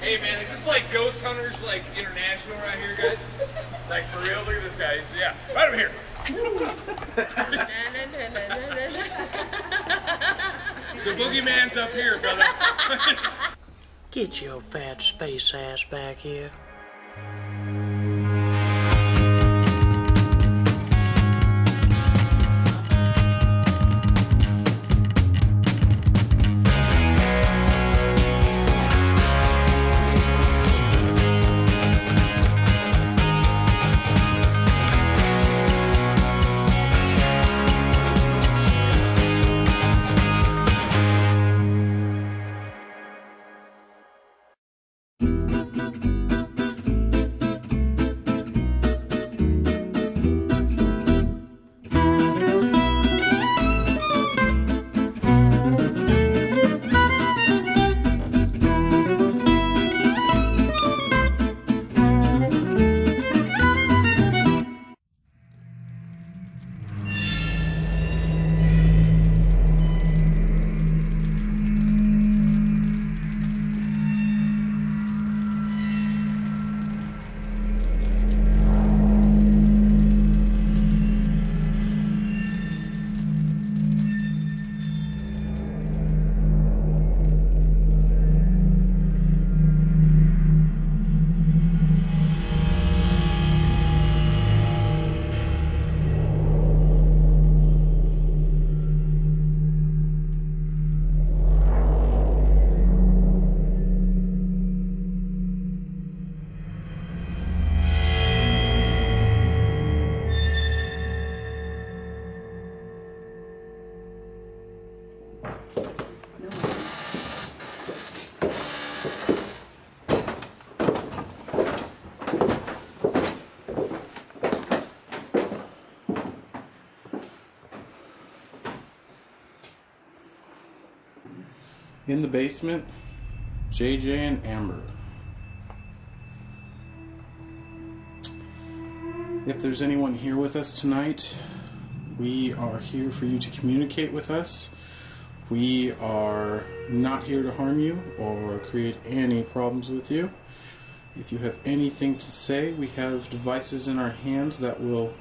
Hey man, is this like ghost hunters, like international right here, guys? Like for real? Look at this guy. Yeah, right over here. The boogeyman's up here, brother. Get your fat space ass back here. In the basement, JJ and Amber. If there's anyone here with us tonight, we are here for you to communicate with us. We are not here to harm you or create any problems with you. If you have anything to say, we have devices in our hands that will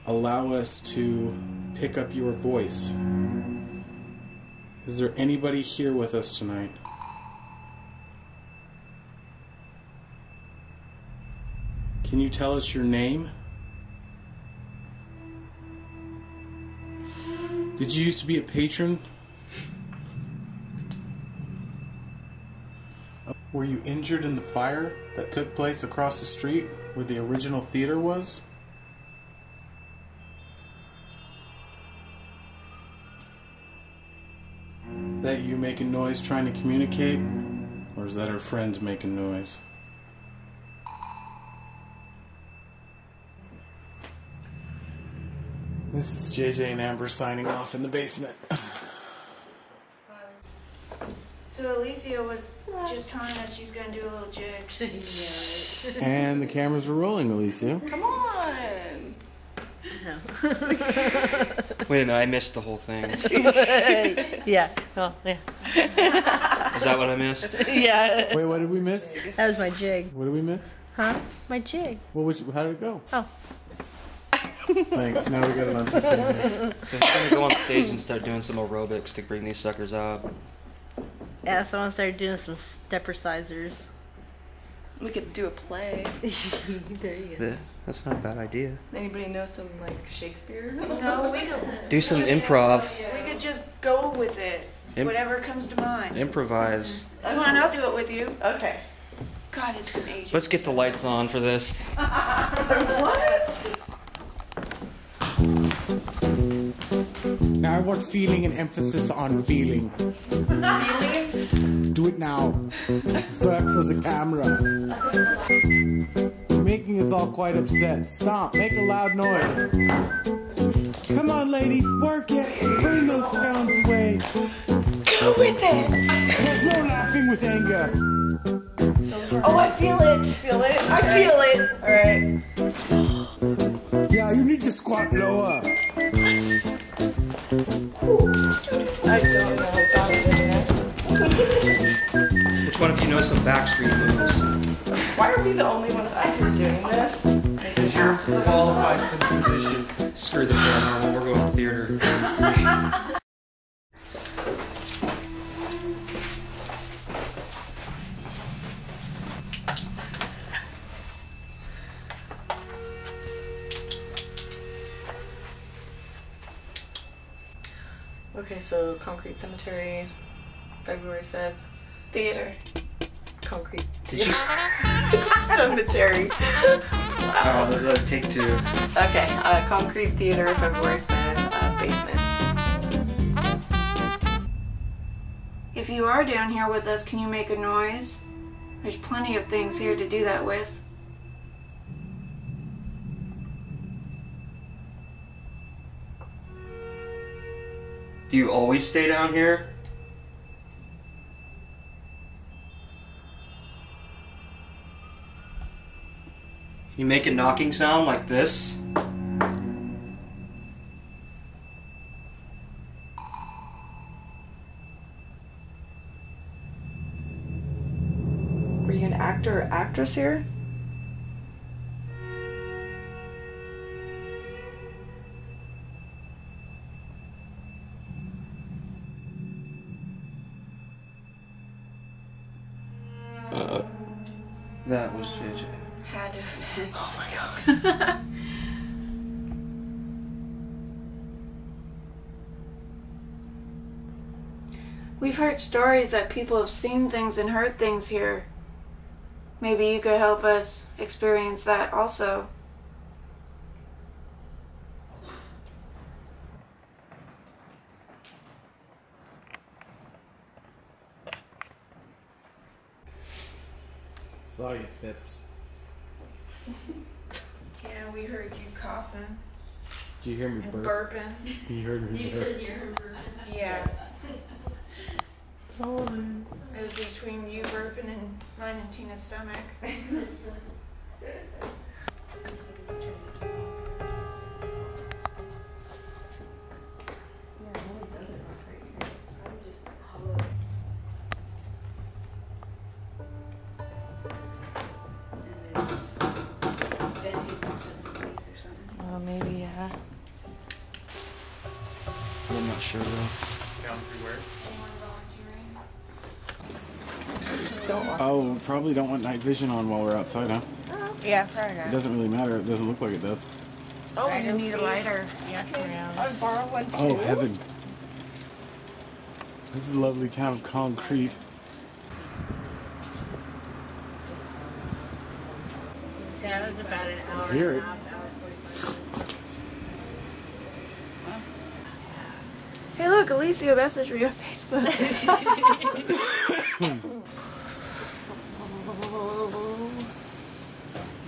allow us to pick up your voice. Is there anybody here with us tonight? Can you tell us your name? Did you used to be a patron? Were you injured in the fire that took place across the street where the original theater was? Is that you making noise trying to communicate? Or is that our friends making noise? This is JJ and Amber signing off in the basement. So Alicia was just telling us she's going to do a little jig. And the cameras were rolling, Alicia. Come on! No. Wait a minute, I missed the whole thing. Yeah. Oh, yeah. Is that what I missed? Yeah. Wait, what did we miss? That was my jig. What did we miss? Huh? My jig. How did it go? Oh. Thanks, now we got it on TV. So he's gonna go on stage and start doing some aerobics to bring these suckers out. Yeah, someone started doing some steppersizers. We could do a play. There you go. That's not a bad idea. Anybody know some, like, Shakespeare? No, we don't. Do some improv. We could just go with it. Whatever comes to mind. Improvise. Come on, I'll do it with you. Okay. God, it's been ages. Let's get the lights on for this. What? Now I want feeling and emphasis on feeling. Feeling? Do it now. Work for the camera. You're making us all quite upset. Stop. Make a loud noise. Come on, ladies. Work it. Bring those pounds away. Go with it. There's no laughing with anger. Oh, I feel it. Feel it? I feel it. Alright. Yeah, you need to squat lower. I don't know. Which one of you know some backstreet moves. Why are we the only ones out here doing this? Because you're qualified for the position. Screw the paranormal, we're going to theater. Okay, so Concrete Cemetery, February 5th. Theater. Concrete Did you? Cemetery. Oh, take two. Okay, Concrete Theater, February 5th, basement. If you are down here with us, can you make a noise? There's plenty of things here to do that with. Do you always stay down here? You make a knocking sound like this? Were you an actor or actress here? That was JJ. Had to have been. Oh my god. We've heard stories that people have seen things and heard things here. Maybe you could help us experience that also. Saw you, Phipps. Yeah, we heard you coughing Did you hear me and burp? burping. You heard me burp. Yeah. It was between you burping and mine and Tina's stomach. Maybe, yeah. I'm not sure though. Down through where? Anyone volunteering? Don't Oh, probably don't want night vision on while we're outside, huh? Yeah, probably It doesn't really matter. It doesn't look like it does. Oh, you need a lighter. I'd borrow one too. Oh, heaven. This is a lovely town of concrete. That was about an hour Hear and it. a half, hour 45 minutes. Hey, look, Alicia messaged me on Facebook.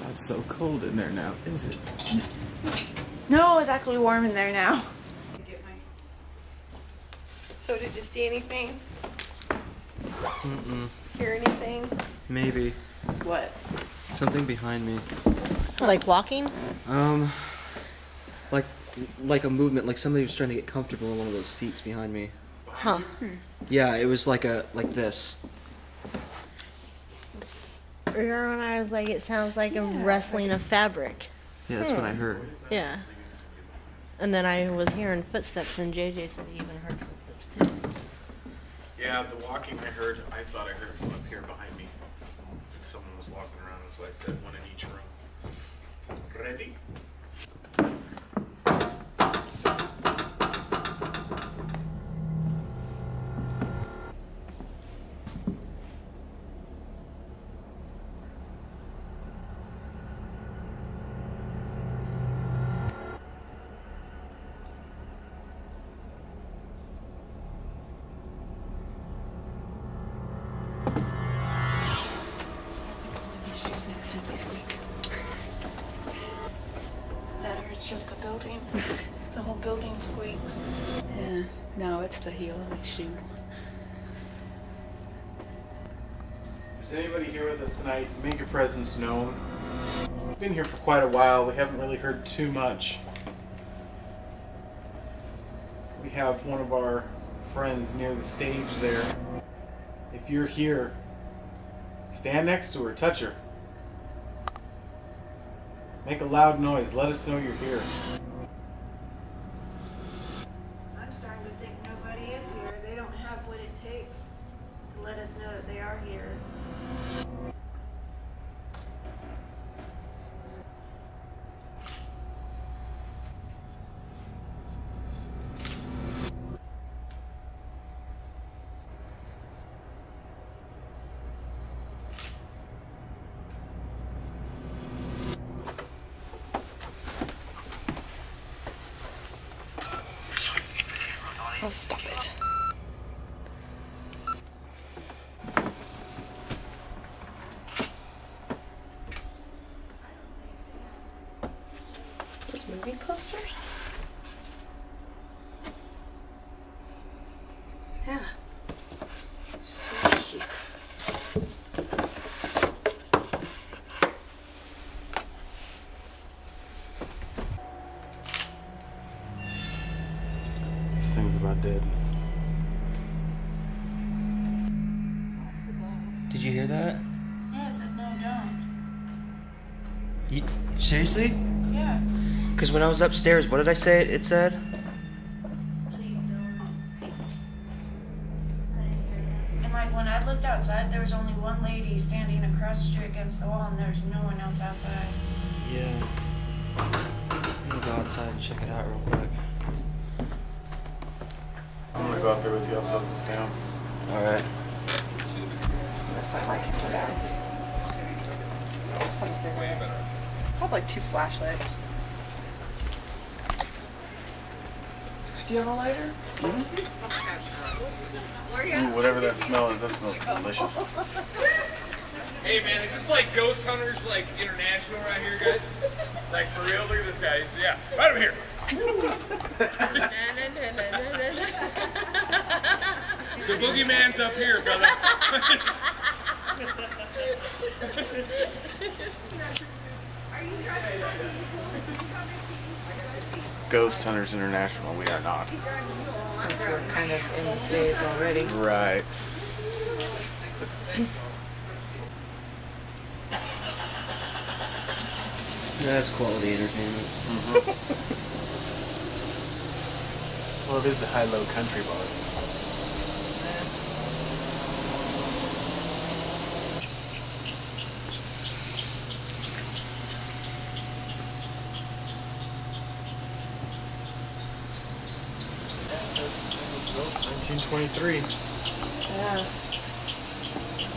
That's so cold in there now, is it? No, it's actually warm in there now. So did you see anything? Mm-mm. Hear anything? Maybe. What? Something behind me. Like walking? Like a movement, like somebody was trying to get comfortable in one of those seats behind me. Huh. Yeah, it was like this. Remember when I was like, it sounds like a rustling of fabric. Yeah, that's what I heard. Yeah. And then I was hearing footsteps, and JJ said he even heard footsteps too. Yeah, the walking I heard, I thought I heard from up here behind me. Like someone was walking around, that's why I said one in each room. Ready? That or it's just the building. The whole building squeaks. Yeah, no, it's the heel of my shoe. If there's anybody here with us tonight, make your presence known. We've been here for quite a while. We haven't really heard too much. We have one of our friends near the stage there. If you're here, Stand next to her. Touch her. Make a loud noise. Let us know you're here. I'm starting to think nobody is here. They don't have what it takes to let us know that they are here. Oh, stop it. Those movie posters? Yeah. Sweet. This thing's about dead. Did you hear that? Yeah, I said no, don't. You, seriously? Yeah. Because when I was upstairs, what did I say it said? And like when I looked outside, there was only one lady standing across the street against the wall, and there's no one else outside. Yeah. I'm gonna go outside and check it out real quick. I'm gonna go out there with you. I'll set this down. Alright. That's not like it down. Let me see. I have like 2 flashlights. Do you have a lighter? Ooh, whatever that smell is, that smells delicious. Hey man, is this like ghost hunters like international right here, guys? Like for real? Look at this guy. Yeah, right over here. The boogeyman's up here, brother. Ghost Hunters International, we are not. Since we're kind of in the States already. Right. That's quality entertainment. Well, it is the high-low country bar. Built 1923. Yeah.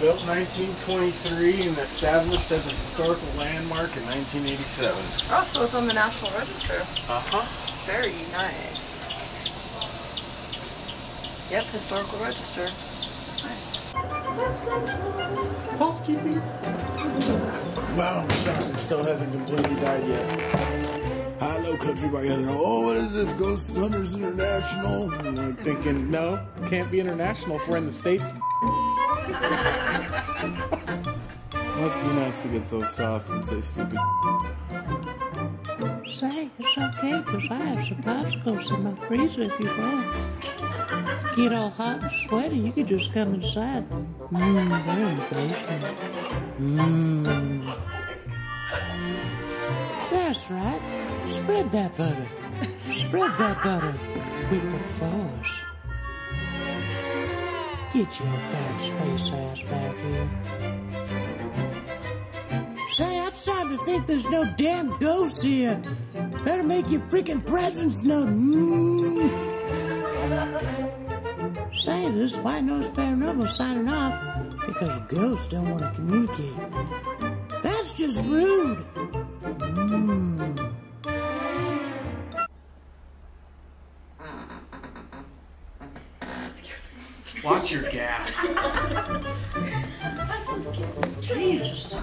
Built 1923 and established as a historical landmark in 1987. Oh, so it's on the National Register. Uh-huh. Very nice. Yep, historical register. Nice. Housekeeping. Wow, I'm shocked it still hasn't completely died yet. Hello, country bar. Oh, what is this? Ghost Hunters International? And we're thinking, no, can't be international if we're in the States. Must be nice to get so sauced and say stupid. Say, it's okay, because I have some popsicles in my freezer if you want. Get all hot and sweaty, you could just come inside. They're in the basement. That's right. Spread that butter. Spread that butter with the force. Get your fat space ass back here. Say, I'm starting to think there's no damn ghosts here. Better make your freaking presence known. Say, this is White Nose Paranormal signing off because ghosts don't want to communicate. That's just rude. Watch your gas. Jesus.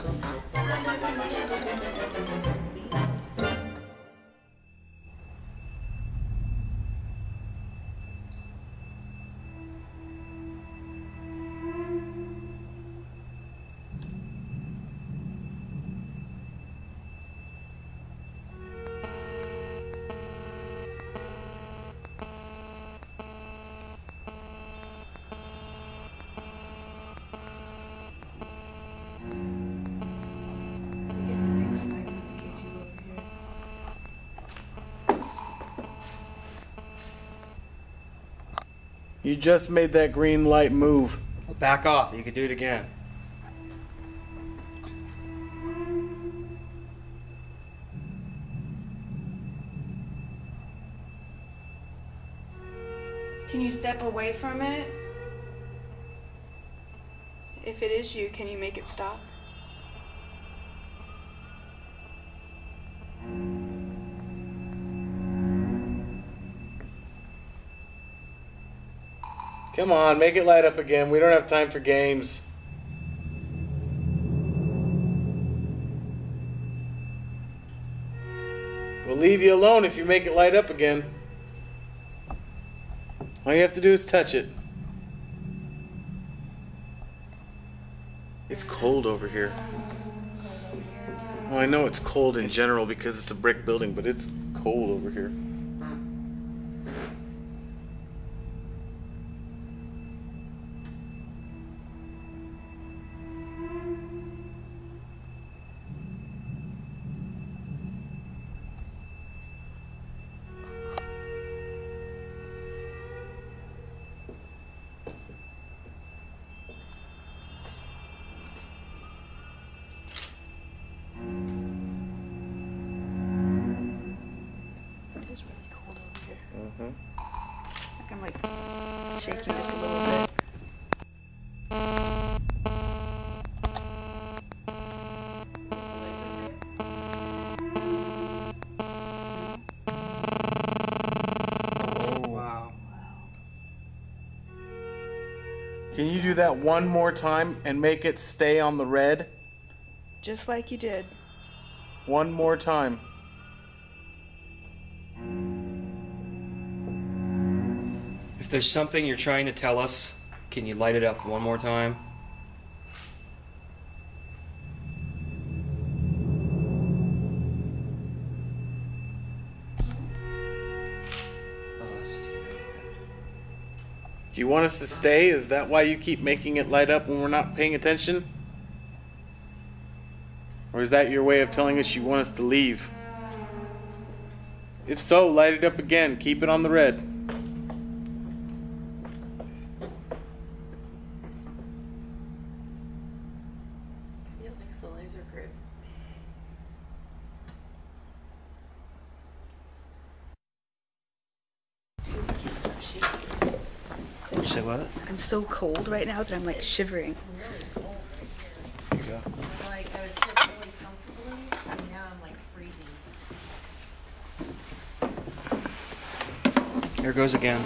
You just made that green light move. Back off. You can do it again. Can you step away from it? If it is you, can you make it stop? Come on, make it light up again. We don't have time for games. We'll leave you alone if you make it light up again. All you have to do is touch it. It's cold over here. Well, I know it's cold in general because it's a brick building, but it's cold over here. It is really cold over here. Like I'm like shaking just a little bit. Oh, wow. Can you do that one more time and make it stay on the red? Just like you did. One more time. If there's something you're trying to tell us, can you light it up one more time? Do you want us to stay? Is that why you keep making it light up when we're not paying attention? Or is that your way of telling us you want us to leave? If so, light it up again. Keep it on the red. It likes the laser grid. Say what? I'm so cold right now that I'm like shivering. There you go. Like, I was sitting really comfortably, and now I'm like freezing. Here goes again.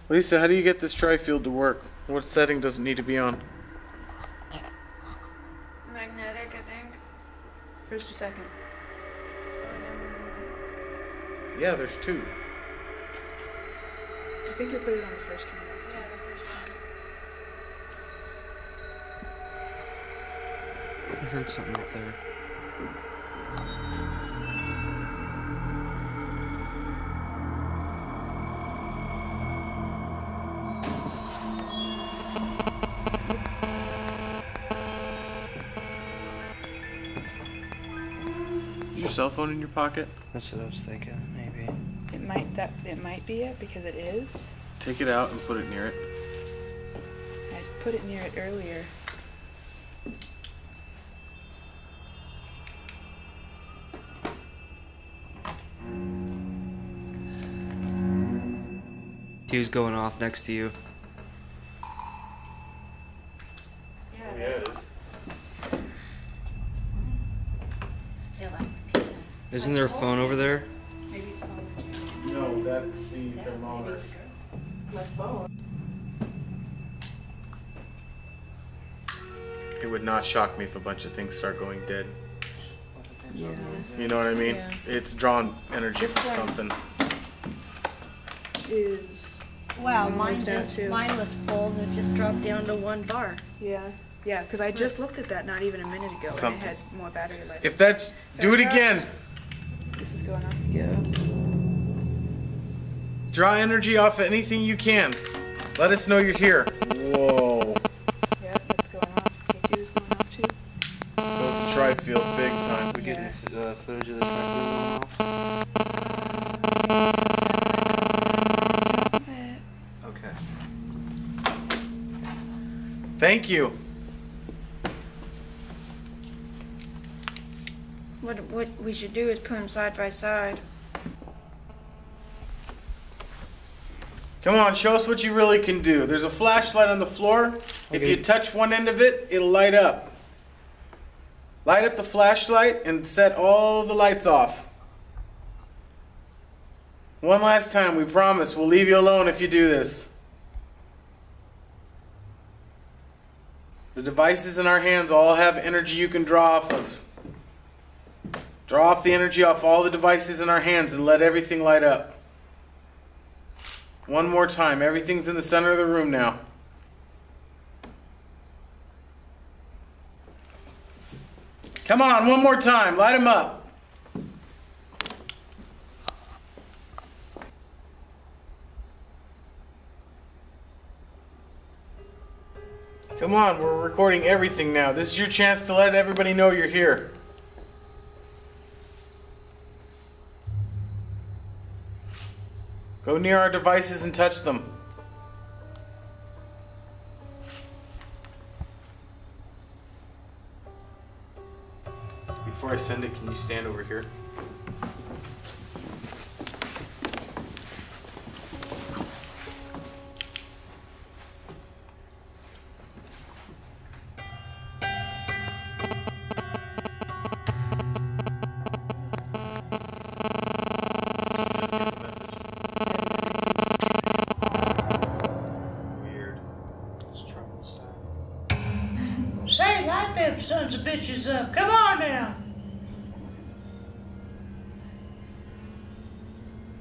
Lisa, how do you get this tri-field to work? What setting does it need to be on? Magnetic, I think. First or second? Yeah, there's two. I think you put it on the first one. I heard something up there. Is your cell phone in your pocket? That's what I was thinking, maybe. It might be it because it is. Take it out and put it near it. I put it near it earlier. Hugh's going off next to you. Isn't there a phone over there? No, that's the thermometer. It would not shock me if a bunch of things start going dead. Yeah. You know what I mean? Yeah. It's drawn energy This from one- something. Is Wow, Mine mine was down just too. mine was full and it just dropped down to 1 bar. yeah. Because I just looked at that not even a minute ago and it had more battery life. If that's... Do it again! This is going off. Yeah. Draw energy off of anything you can. Let us know you're here. Whoa. Yeah, that's going off. K2 is going off too. So the tri-field big time. We getting Yeah. footage of the tractor going off? Okay. Thank you. What we should do is put them side by side. Come on, show us what you really can do. There's a flashlight on the floor. If you touch one end of it, it'll light up. Light up the flashlight and set all the lights off. One last time, we promise we'll leave you alone if you do this. The devices in our hands all have energy you can draw off of. Draw off the energy off all the devices in our hands and let everything light up. One more time. Everything's in the center of the room now. Come on, one more time. Light them up. Come on, we're recording everything now. This is your chance to let everybody know you're here. Go near our devices and touch them. Before I send it, can you stand over here? Say, light them sons of bitches up. Come on now.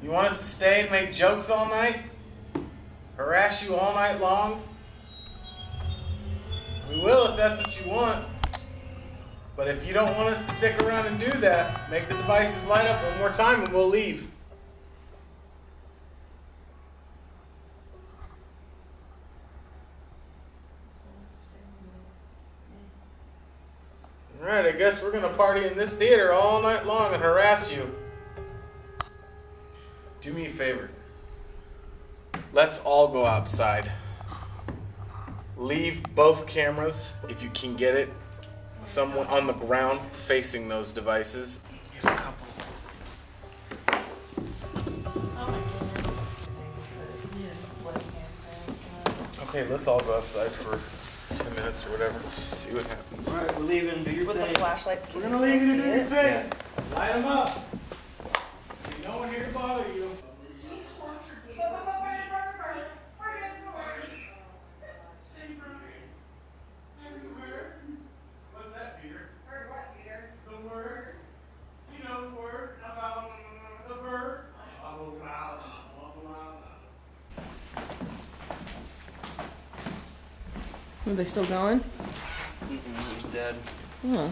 You want us to stay and make jokes all night? Harass you all night long? We will if that's what you want. But if you don't want us to stick around and do that, make the devices light up one more time and we'll leave. Alright, I guess we're gonna party in this theater all night long and harass you. Do me a favor. Let's all go outside. Leave both cameras, if you can get it, someone on the ground facing those devices. Get a couple. Okay, let's all go outside for 10 minutes or whatever and see what happens. Alright, we're leaving. Do your With thing. the flashlights, We're gonna leave you to do your thing. Light them up. There's no one here to bother you. What's that, Peter? Heard what, Peter? The word. You know the word about the bird. Are they still going? He's dead. Huh.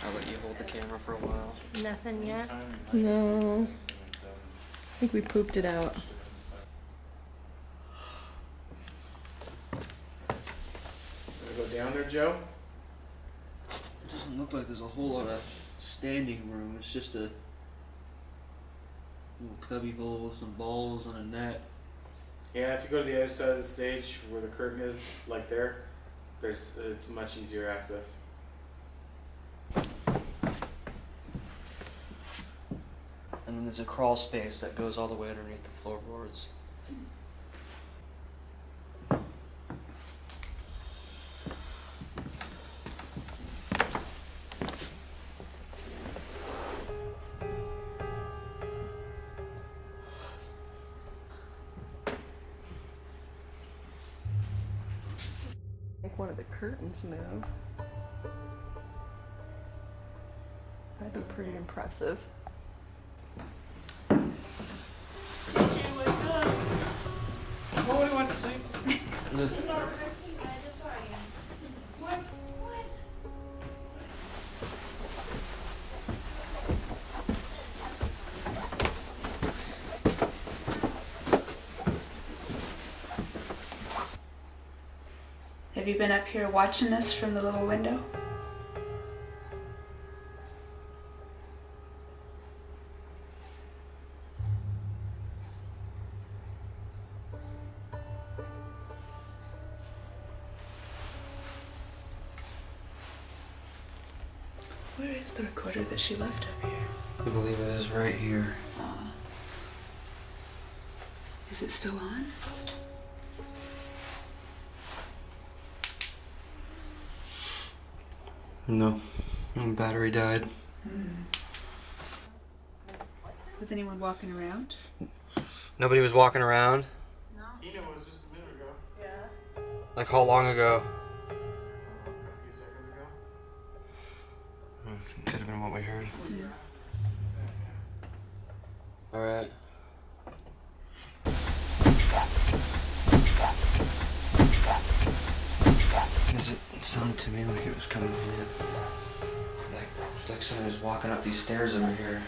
How about you hold the camera for a while? Nothing yet. No. I think we pooped it out. Wanna go down there, Joe? It doesn't look like there's a whole lot of standing room. It's just a little cubby hole with some balls and a net. Yeah, if you go to the other side of the stage where the curtain is, like there, it's much easier access. And then there's a crawl space that goes all the way underneath the floorboards. Make one of the curtains move. That'd be pretty impressive. Nobody wants to sleep. Have you been up here watching us from the little window? Where is the recorder that she left up here? I believe it is right here. Is it still on? No. Battery died. Was anyone walking around? Nobody was walking around? No. Tina was just a minute ago. Yeah. Like how long ago? A few seconds ago. Could have been what we heard. Yeah. Alright. It sounded to me like it was coming from you. Like somebody was walking up these stairs over here.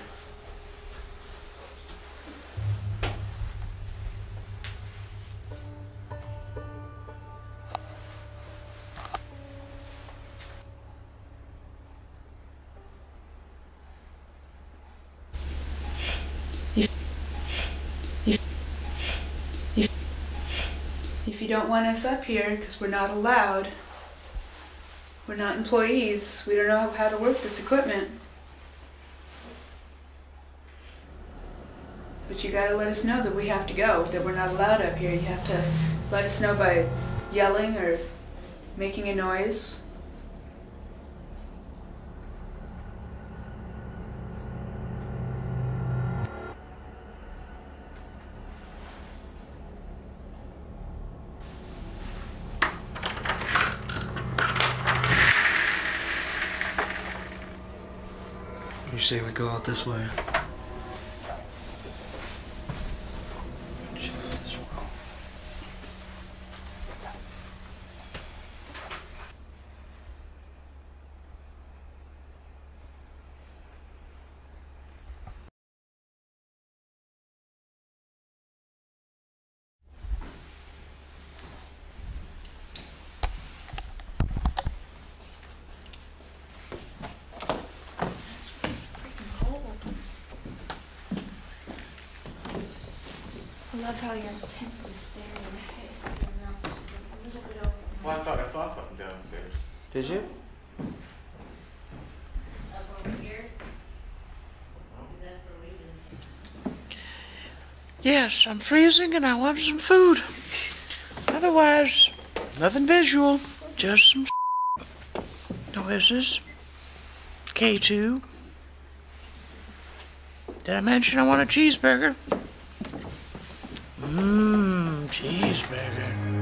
If you don't want us up here, because we're not allowed, we're not employees, we don't know how to work this equipment. But you gotta let us know that we have to go, that we're not allowed up here. You have to let us know by yelling or making a noise. You say we go out this way? I love how you're intensely staring ahead. Your mouth is just a little bit open. Well, I thought I saw something downstairs. Did you? Up over here. Yes, I'm freezing and I want some food. Otherwise, nothing visual, just some noises. K2. Did I mention I want a cheeseburger? Cheeseburger.